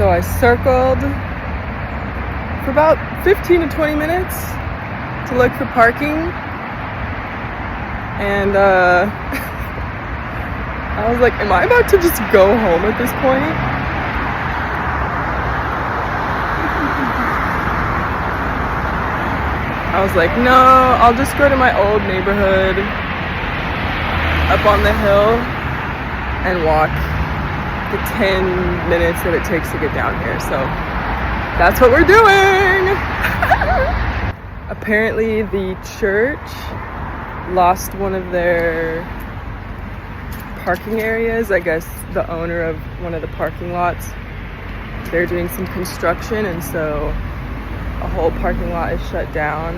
So I circled for about 15 to 20 minutes to look for parking. And I was like, am I about to just go home at this point? I was like, no, I'll just go to my old neighborhood up on the hill and walk the 10 minutes that it takes to get down here. So that's what we're doing. Apparently the church lost one of their parking areas. I guess the owner of one of the parking lots, they're doing some construction, and so a whole parking lot is shut down.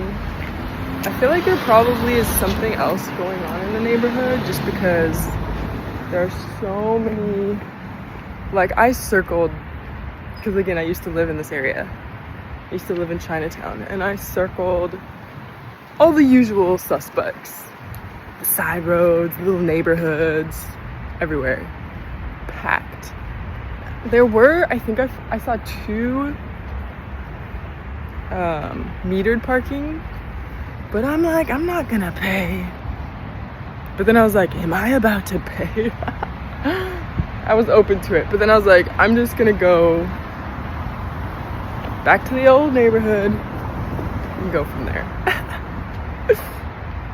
I feel like there probably is something else going on in the neighborhood, just because there are so many, like, I circled, because again, I used to live in this area. I used to live in Chinatown, and I circled all the usual suspects. The side roads, little neighborhoods, everywhere. Packed. There were, I think I saw 2 metered parking, but I'm like, I'm not gonna pay. But then I was like, am I about to pay? I was open to it, but then I was like, I'm just gonna go back to the old neighborhood and go from there.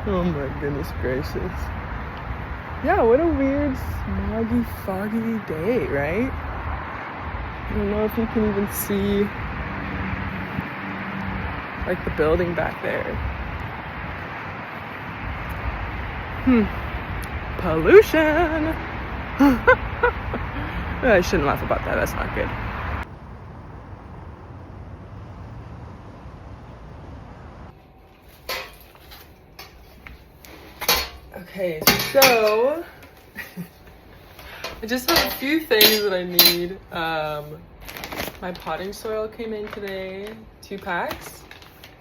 Oh my goodness gracious. Yeah, what a weird smoggy, foggy day, right? I don't know if you can even see like the building back there. Pollution. I shouldn't laugh about that, that's not good. Okay, so I just have a few things that I need. My potting soil came in today, 2 packs.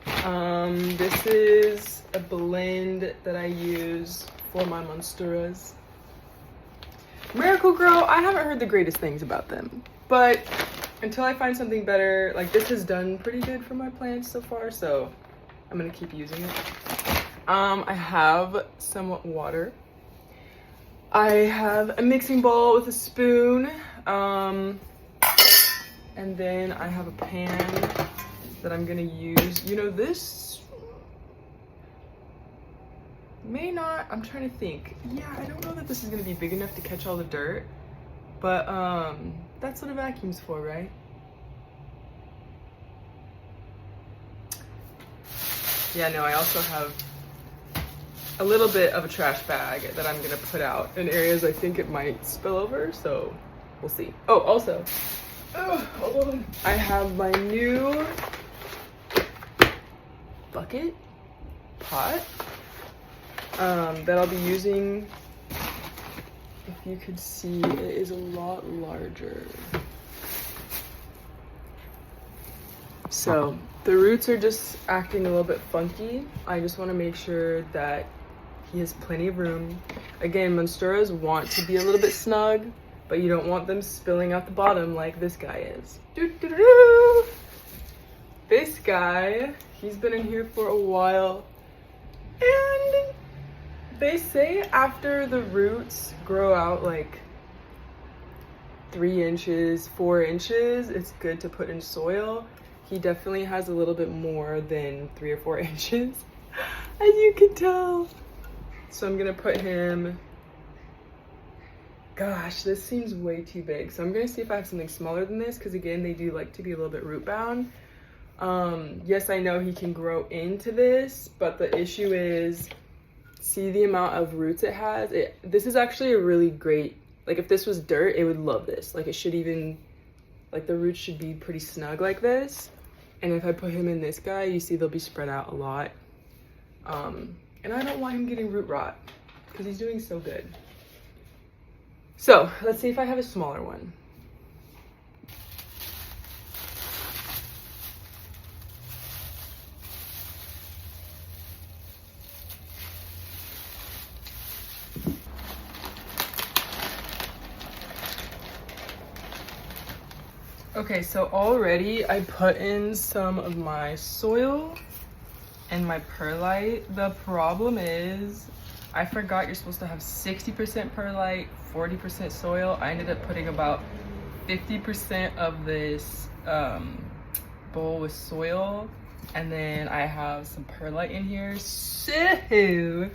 This is a blend that I use for my Monsteras. Miracle-Gro, I haven't heard the greatest things about them, but until I find something better, like, this has done pretty good for my plants so far, so I'm gonna keep using it. I have some water. I have a mixing bowl with a spoon, and then I have a pan that I'm gonna use. You know, this may not, I'm trying to think. Yeah, I don't know that this is gonna be big enough to catch all the dirt, but that's what a vacuum's for, right? Yeah, no, I also have a little bit of a trash bag that I'm gonna put out in areas I think it might spill over, so we'll see. Oh, also, hold on. I have my new bucket pot that I'll be using. If you could see, it is a lot larger. So the roots are just acting a little bit funky. I just want to make sure that he has plenty of room. Again, Monsteras want to be a little bit snug, but you don't want them spilling out the bottom like this guy is. Doo-doo-doo-doo. This guy, he's been in here for a while, and they say after the roots grow out like 3 inches, 4 inches, it's good to put in soil. He definitely has a little bit more than 3 or 4 inches, as you can tell. So I'm gonna put him, gosh, this seems way too big. So I'm gonna see if I have something smaller than this, because again, they do like to be a little bit root bound. Yes, I know he can grow into this, but the issue is, see the amount of roots it has? This is actually a really great, like if this was dirt, it would love this. Like it should even, like the roots should be pretty snug like this. And if I put him in this guy, you see they'll be spread out a lot. And I don't want him getting root rot because he's doing so good. So let's see if I have a smaller one. Okay, so already I put in some of my soil and my perlite. The problem is I forgot you're supposed to have 60% perlite, 40% soil. I ended up putting about 50% of this bowl with soil, and then I have some perlite in here. So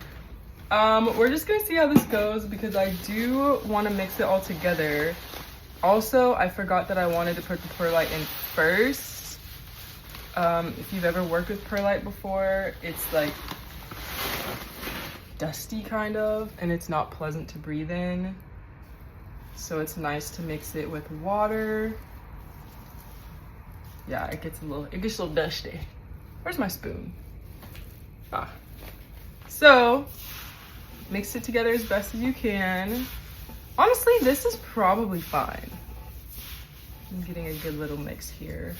we're just gonna see how this goes because I do want to mix it all together. Also, I forgot that I wanted to put the perlite in first. If you've ever worked with perlite before, it's like dusty kind of, and it's not pleasant to breathe in. So it's nice to mix it with water. Yeah, it gets a little dusty. Where's my spoon? Ah. So mix it together as best as you can. Honestly, this is probably fine. I'm getting a good little mix here.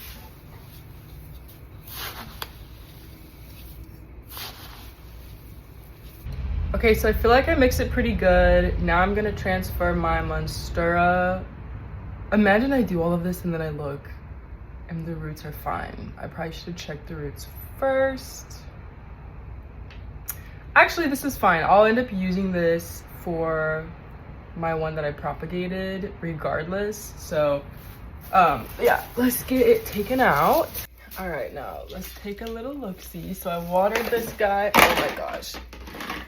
Okay, so I feel like I mixed it pretty good. Now I'm gonna transfer my Monstera. Imagine I do all of this and then I look and the roots are fine. I probably should have checked the roots first. Actually, this is fine. I'll end up using this for my one that I propagated regardless. So yeah, let's get it taken out. All right, now let's take a little look-see. So I watered this guy. Oh my gosh,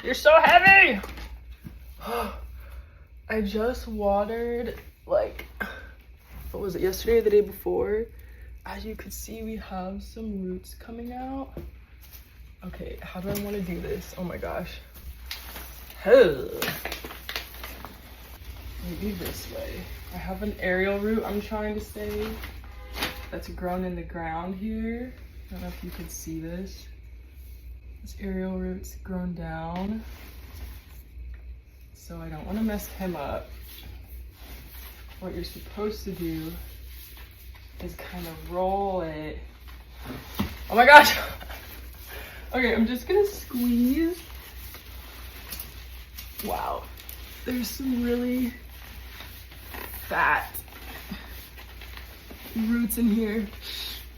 you're so heavy. I just watered, like, what was it, yesterday or the day before? As you could see, we have some roots coming out. Okay, how do I want to do this? Oh my gosh. Maybe this way. I have an aerial root I'm trying to save that's grown in the ground here. I don't know if you can see this. This aerial root's grown down. So I don't want to mess him up. What you're supposed to do is kind of roll it. Oh my gosh! Okay, I'm just gonna squeeze. Wow, there's some really fat roots in here.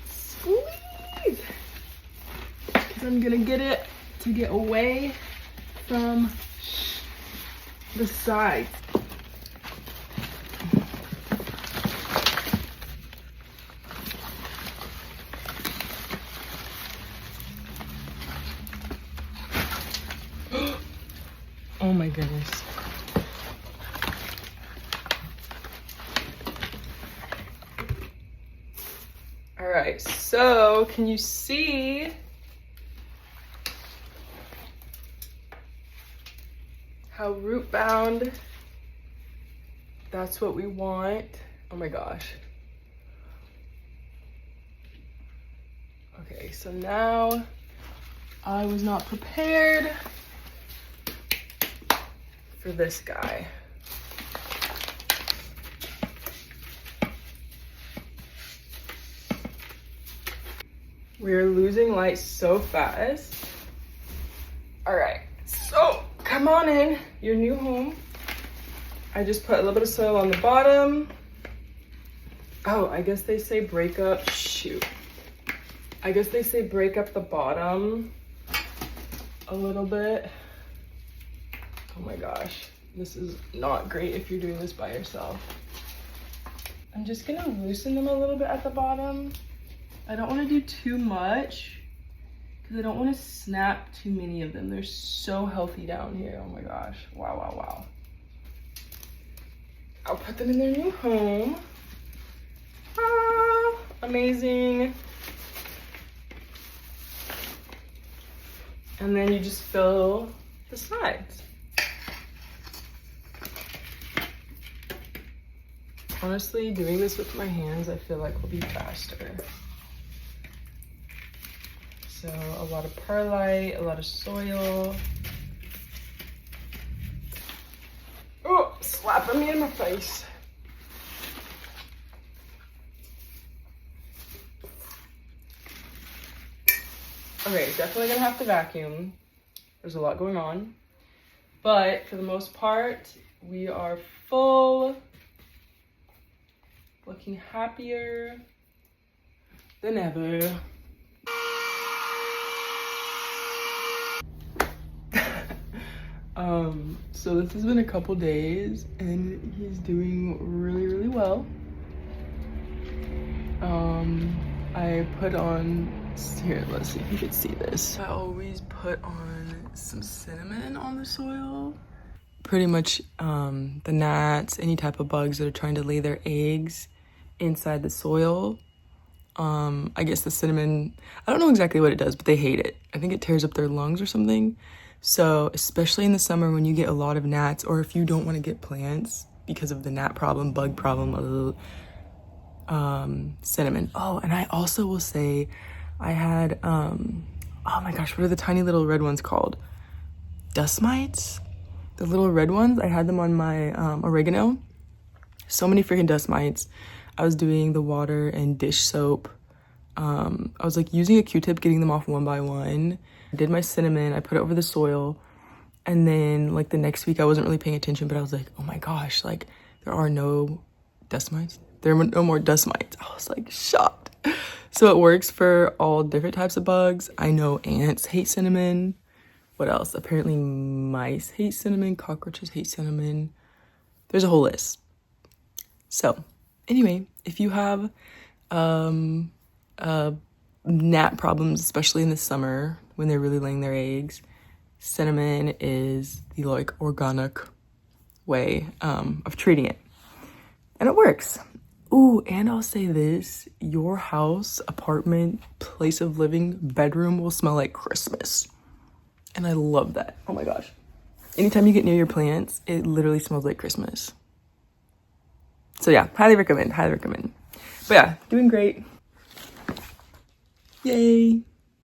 Squeeze! Because I'm gonna get it to get away from the sides. Oh my goodness. All right, so can you see how root bound? That's what we want. Oh my gosh. Okay, so now I was not prepared for this guy. We're losing light so fast. All right, so come on in, your new home. I just put a little bit of soil on the bottom. Oh, I guess they say break up, shoot. I guess they say break up the bottom a little bit. Oh my gosh, this is not great if you're doing this by yourself. I'm just gonna loosen them a little bit at the bottom. I don't wanna do too much because I don't wanna snap too many of them. They're so healthy down here, oh my gosh. Wow, wow, wow. I'll put them in their new home. Ah, amazing. And then you just fill the sides. Honestly, doing this with my hands, I feel like will be faster. So a lot of perlite, a lot of soil. Oh, slapping me in my face. Okay, definitely gonna have to vacuum. There's a lot going on. But for the most part, we are full. Look looking happier than ever. So this has been a couple days and he's doing really, really well. I put on, here, let's see if you can see this. I always put on some cinnamon on the soil. Pretty much the gnats, any type of bugs that are trying to lay their eggs inside the soil. I guess the cinnamon, I don't know exactly what it does, but they hate it. I think it tears up their lungs or something. So especially in the summer when you get a lot of gnats, or if you don't want to get plants because of the gnat problem, bug problem, cinnamon. Oh, and I also will say I had, oh my gosh, what are the tiny little red ones called? Dust mites? The little red ones, I had them on my oregano. So many freaking dust mites. I was doing the water and dish soap. I was like using a Q-tip, getting them off one by one. I did my cinnamon, I put it over the soil. And then like the next week I wasn't really paying attention, but I was like, oh my gosh, like there are no dust mites. There are no more dust mites. I was like shocked. So it works for all different types of bugs. I know ants hate cinnamon. What else? Apparently mice hate cinnamon, cockroaches hate cinnamon. There's a whole list. So anyway, if you have gnat problems, especially in the summer when they're really laying their eggs, cinnamon is the like organic way of treating it. And it works. Ooh, and I'll say this, your house, apartment, place of living, bedroom will smell like Christmas. And I love that. Oh my gosh. Anytime you get near your plants, it literally smells like Christmas. So yeah, highly recommend, highly recommend. But yeah, doing great. Yay.